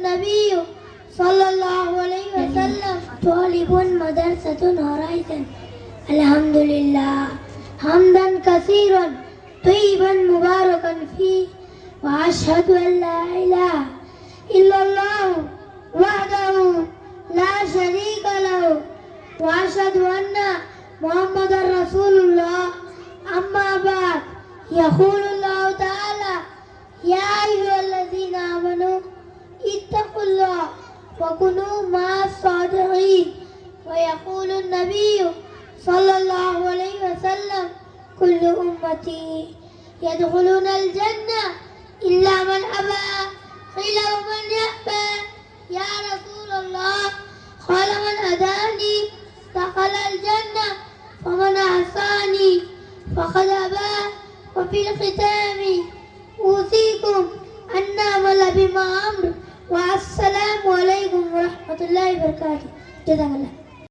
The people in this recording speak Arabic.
النبي صلى الله عليه وسلم طالب مدرسة هورايزن. الحمد لله حمدا كثيرا طيبا مباركا فيه، وأشهد أن لا إله إلا الله وحده لا شريك له، وأشهد أن محمد رسول الله. أما بعد، يقول الله تعالى: يا أيها الذين آمنوا اتقوا الله وكونوا مع الصادقين. ويقول النبي صلى الله عليه وسلم: كل أمتي يدخلون الجنة إلا من أبى. قيل ومن يأبى يا رسول الله؟ قال: من أداني دخل الجنة، ومن عصاني فقد أبى. وفي الختام أوصيكم أن نعمل بما أمر. والسلام عليكم ورحمة الله وبركاته. جزاك الله.